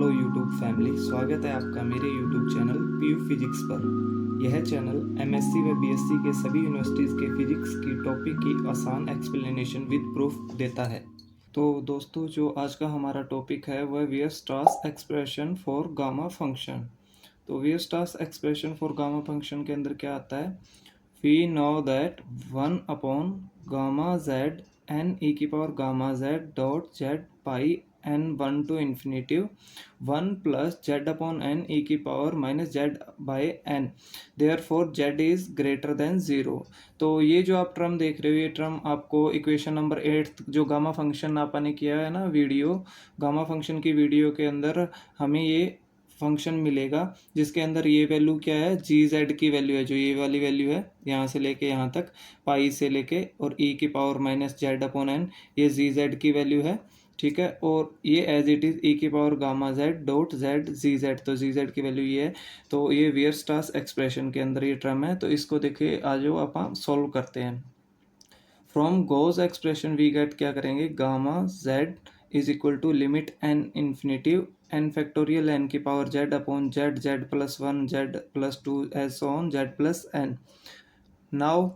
Hello YouTube family, स्वागत है आपका मेरे यूट्यूब चैनल पीयू फिजिक्स पर। यह चैनल एमएससी व बीएससी के सभी यूनिवर्सिटीज़ के फिजिक्स की टॉपिक की आसान एक्सप्लेनेशन विद प्रूफ देता है। तो दोस्तों, जो आज का हमारा टॉपिक है वह Weierstrass expression for gamma function. तो Weierstrass expression for gamma function के अंदर क्या आता है? We know that 1 upon gamma Z N E की power gamma Z dot Z pi N 1 to infinitive 1 plus Z upon N E की power minus Z by N, therefore Z is greater than zero. तो ये जो आप term देख रहे हो, ये टर्म आपको इक्वेशन नंबर 8 जो गामा फंक्शन आपने किया है ना वीडियो, गामा फंक्शन की वीडियो के अंदर हमें ये फंक्शन मिलेगा जिसके अंदर ये वैल्यू क्या है, जी जेड की वैल्यू है, जो ये वाली वैल्यू है यहाँ से लेके यहाँ तक, पाई से लेके, और ई की power minus Z upon N, ये जी जेड की वैल्यू है। ठीक है, और ये एज इट इज़ ई की power gamma Z dot Z G Z, तो जी जेड की वैल्यू ये है। तो ये वियर्स्ट्रास एक्सप्रेशन के अंदर ये टर्म है। तो इसको देखिए, आ जाओ आप सॉल्व करते हैं। From Gauss expression we get क्या करेंगे, gamma Z is equal to limit N infinitive N factorial N की power Z upon Z, Z plus one, Z plus two, as so on Z plus N. Now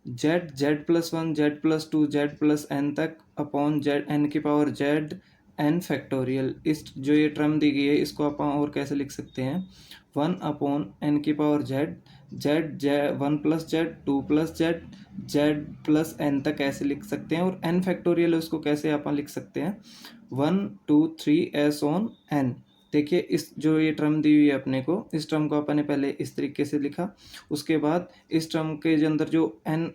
Z, Z plus one, Z plus two, Z plus N तक upon Z N की power Z N factorial. इस जो ये term दी गई है इसको आप और कैसे लिख सकते हैं, 1 अपॉन एन की power Z, Z Z 1 plus Z, 2 plus Z, Z plus N तक ऐसे लिख सकते हैं। और एन फैक्टोरियल है उसको कैसे आप लिख सकते हैं, 1 2 3 एस ऑन एन। देखिए, इस जो ये टर्म दी हुई है अपने को, इस टर्म को अपने पहले इस तरीके से लिखा, उसके बाद इस टर्म के अंदर जो एन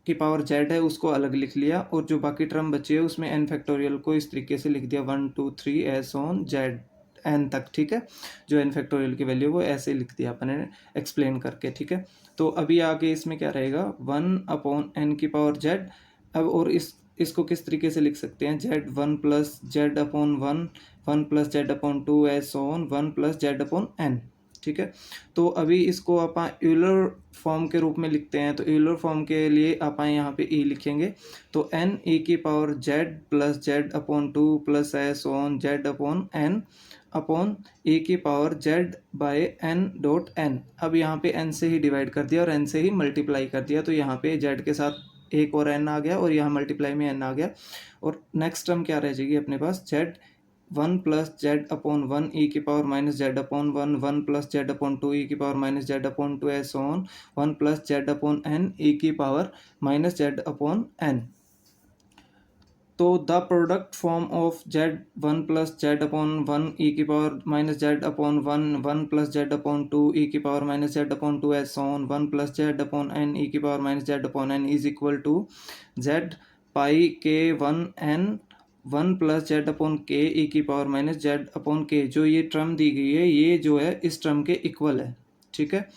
की पावर जेड है उसको अलग लिख लिया, और जो बाकी टर्म बची है उसमें एन फैक्टोरियल को इस तरीके से लिख दिया, 1 2 3 एस ऑन जेड एन तक। ठीक है, जो एन फैक्टोरियल की वैल्यू वो ऐसे लिख दिया अपने एक्सप्लेन करके। ठीक है, तो अभी आगे इसमें क्या रहेगा, 1 अपॉन एन की पावर जेड। अब और इसको किस तरीके से लिख सकते हैं, Z 1 plus Z upon 1, 1 plus Z upon 2 S on 1 plus Z upon N. ठीक है, तो अभी इसको आप यूलर फॉर्म के रूप में लिखते हैं। तो यूलर फॉर्म के लिए आप यहाँ पे ई लिखेंगे, तो एन ई की power Z plus Z upon 2 plus S on Z upon N upon E की power Z by N dot N. अब यहाँ पे एन से ही डिवाइड कर दिया और एन से ही मल्टीप्लाई कर दिया, तो यहाँ पे जेड के साथ एक और एन आ गया और यहाँ मल्टीप्लाई में एन आ गया। और नेक्स्ट टर्म क्या रह जाएगी अपने पास, Z 1 plus Z upon 1 E की power minus Z upon 1, 1 plus Z upon 2 E की power minus Z upon 2 S on 1 plus Z upon N E की power minus Z upon N. तो the product form of Z 1 plus Z upon 1 E की power minus Z upon 1, 1 plus Z upon 2 E की power minus Z upon 2 S on 1 plus Z upon N E की power minus Z upon N is equal to Z pi K 1 N 1 plus Z upon K E की power minus Z upon के। जो ये term दी गई है ये जो है इस टर्म के इक्वल है। ठीक है,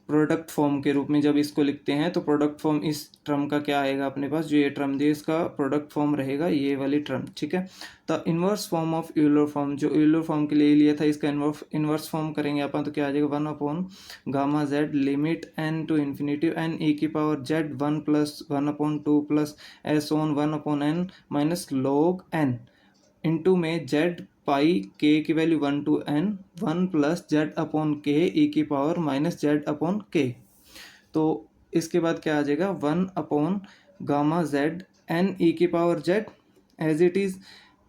प्रोडक्ट फॉर्म के रूप में जब इसको लिखते हैं तो प्रोडक्ट फॉर्म इस टर्म का क्या आएगा अपने पास, जो ये टर्म दिए इसका प्रोडक्ट फॉर्म रहेगा ये वाली टर्म। ठीक है, the inverse form of Euler form, जो यूलर फॉर्म के लिए लिया था इसका इनवर्स फॉर्म करेंगे अपन तो क्या आ जाएगा, 1 upon gamma Z limit N to infinitive N E की power Z 1 plus 1 upon 2 plus S on 1 upon N minus log N into में जेड पाई के की value 1 to N 1 plus Z upon K E की power minus Z upon के। तो इसके बाद क्या आ जाएगा, 1 upon gamma Z N E की power Z as it is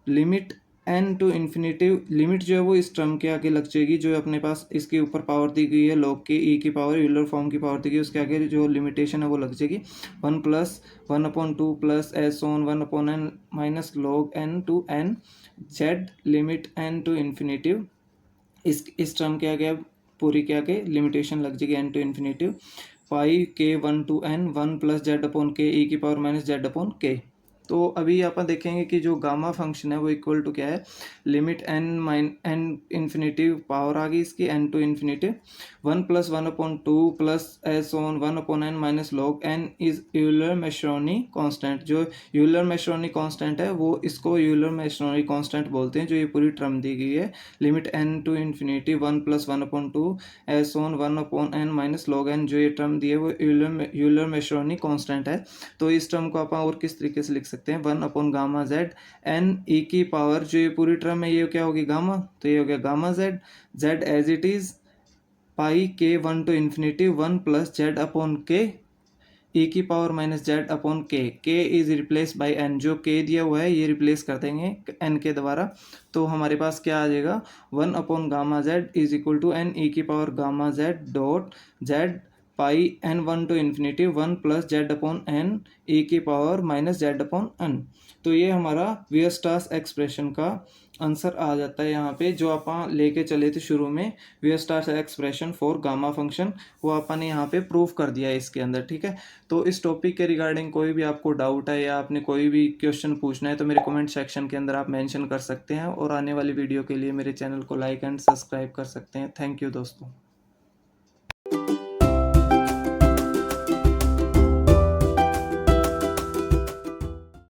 limit N to infinitive, limit जो है वो इस टर्म के आगे लग जाएगी, जो अपने पास इसके ऊपर पावर दी गई है लॉग के ई की पावर, यूलर फॉर्म की पावर दी गई है, उसके आगे जो लिमिटेशन है वो लग जाएगी, 1 plus 1 upon 2 plus S on 1 upon N minus log N to N Z limit N to infinitive. इस टर्म के आगे अब पूरी के आगे लिमिटेशन लग जाएगी N to infinitive, pi K 1 to N 1 plus Z upon K E की पावर माइनस जेड अपॉन के। तो अभी आप देखेंगे कि जो गामा फंक्शन है वो इक्वल टू क्या है, लिमिट एन इन्फिनेटिव पावर आ गई इसकी N to infinitive 1 plus 1 upon 2 plus S on 1 upon N minus log N is Euler Mascheroni constant. जो यूलर मेशरोनी कांस्टेंट है वो इसको यूलर मेशरोनी कांस्टेंट बोलते हैं, जो ये पूरी टर्म दी गई है, limit N to infinitive 1 plus 1 upon 2 S on 1 upon N minus log N, जो ये टर्म दी है वो यूलर मेशरोनी कांस्टेंट है। तो इस टर्म को आप और किस तरीके से लिख सकते सकते हैं 1/γz n e की पावर, जो ये पूरी टर्म है ये क्या होगी गामा, तो ये हो गया gamma z, z as it is pi K 1 to infinity 1 plus Z upon K e की power minus Z upon K is replace by n, जो k दिया हुआ है ये रिप्लेस कर देंगे n के द्वारा, तो हमारे पास क्या आ जाएगा 1/γz is equal to n e की power gamma z dot Z pi n1 to infinity 1 plus Z upon n e की power minus Z upon n। तो ये हमारा वीयरस्ट्रास एक्सप्रेशन का आंसर आ जाता है यहाँ पे, जो आप लेके चले थे शुरू में वीयरस्ट्रास एक्सप्रेशन फॉर गामा फंक्शन, वो अपन ने यहाँ पे प्रूव कर दिया है इसके अंदर। ठीक है, तो इस टॉपिक के रिगार्डिंग कोई भी आपको डाउट है या आपने कोई भी क्वेश्चन पूछना है तो मेरे कमेंट सेक्शन के अंदर आप मेंशन कर सकते हैं, और आने वाली वीडियो के लिए मेरे चैनल को लाइक एंड सब्सक्राइब कर सकते हैं। थैंक यू दोस्तों।